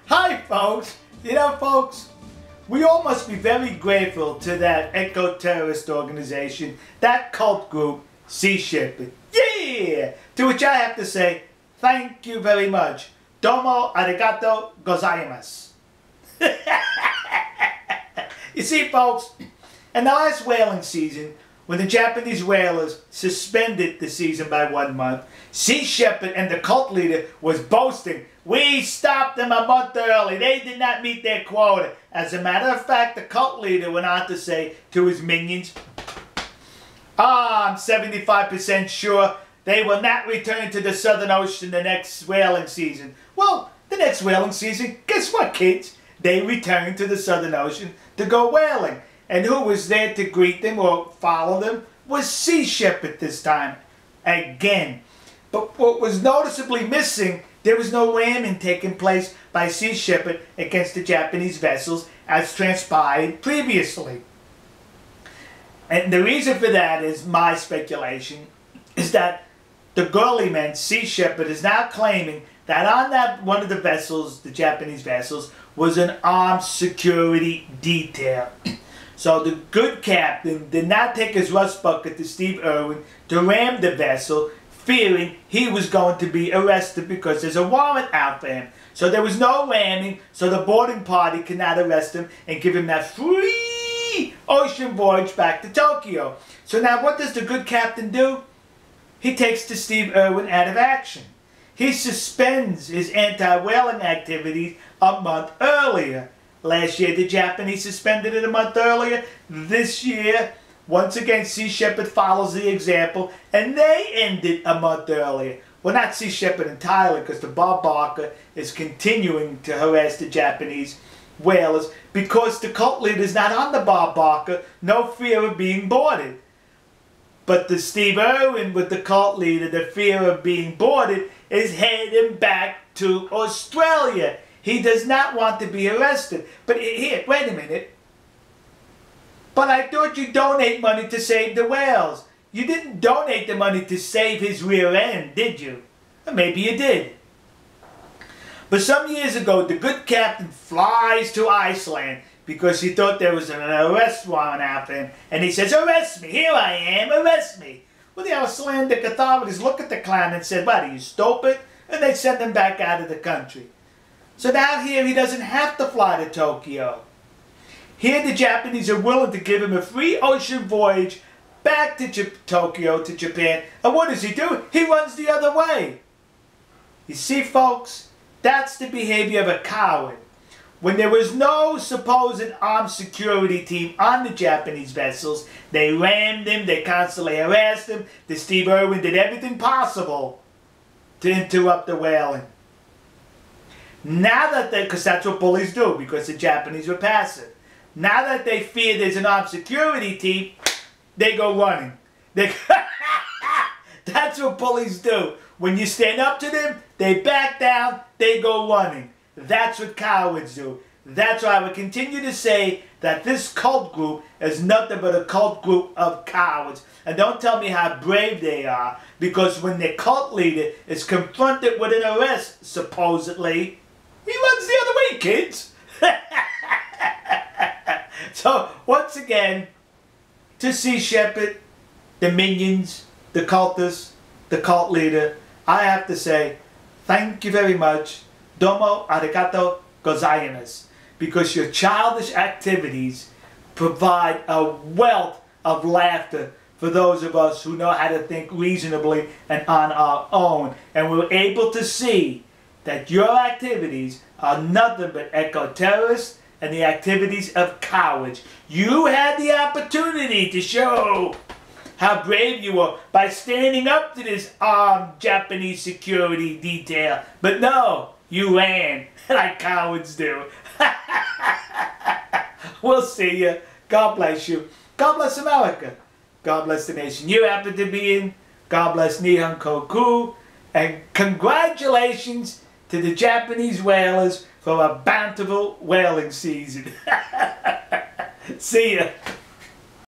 Hi folks. You know folks, we all must be very grateful to that eco-terrorist organization, that cult group, Sea Shepherd. Yeah! To which I have to say, thank you very much. Domo arigato gozaimasu. You see folks, in the last whaling season, when the Japanese whalers suspended the season by 1 month, Sea Shepherd and the cult leader was boasting, "We stopped them a month early. They did not meet their quota." As a matter of fact, the cult leader went on to say to his minions, I'm 75% sure they will not return to the Southern Ocean the next whaling season. Well, the next whaling season, guess what kids? They returned to the Southern Ocean to go whaling. And who was there to greet them or follow them was Sea Shepherd this time, again. But what was noticeably missing, there was no ramming taking place by Sea Shepherd against the Japanese vessels as transpired previously. And the reason for that is my speculation, is that the girly man, Sea Shepherd, is now claiming that on that one of the vessels, the Japanese vessels, was an armed security detail. So the good captain did not take his rust bucket to Steve Irwin to ram the vessel, fearing he was going to be arrested because there's a warrant out for him. So there was no ramming, so the boarding party could not arrest him and give him that free ocean voyage back to Tokyo. So now what does the good captain do? He takes the Steve Irwin out of action. He suspends his anti-whaling activities a month earlier. Last year, the Japanese suspended it a month earlier. This year, once again, Sea Shepherd follows the example, and they ended a month earlier. Well, not Sea Shepherd entirely, because the Bob Barker is continuing to harass the Japanese whalers because the cult leader is not on the Bob Barker, no fear of being boarded. But the Steve Irwin with the cult leader, the fear of being boarded, is heading back to Australia. He does not want to be arrested. But here, wait a minute. But I thought you donate money to save the whales. You didn't donate the money to save his rear end, did you? Or maybe you did. But some years ago, the good captain flies to Iceland because he thought there was an arrest warrant out for him. And he says, "Arrest me, here I am, arrest me." Well, the Icelandic authorities look at the clown and said, "What, are you stupid?" And they send him back out of the country. So now here he doesn't have to fly to Tokyo. Here the Japanese are willing to give him a free ocean voyage back to Tokyo, to Japan. And what does he do? He runs the other way. You see, folks, that's the behavior of a coward. When there was no supposed armed security team on the Japanese vessels, they rammed him, they constantly harassed him. The Steve Irwin did everything possible to interrupt the whaling. Now that because that's what bullies do, because the Japanese were passive. Now that they fear there's an armed security team, they go running. That's what bullies do. When you stand up to them, they back down, they go running. That's what cowards do. That's why I would continue to say that this cult group is nothing but a cult group of cowards. And don't tell me how brave they are, because when their cult leader is confronted with an arrest, supposedly, he runs the other way, kids. So, once again, to Sea Shepherd, the minions, the cultists, the cult leader, I have to say, thank you very much. Domo arigato gozaimasu. Because your childish activities provide a wealth of laughter for those of us who know how to think reasonably and on our own. And we're able to see that your activities are nothing but eco-terrorists and the activities of cowards. You had the opportunity to show how brave you were by standing up to this armed Japanese security detail. But no, you ran like cowards do. We'll see you. God bless you. God bless America. God bless the nation you happen to be in. God bless Nihon Koku. And congratulations to the Japanese whalers for a bountiful whaling season. See ya.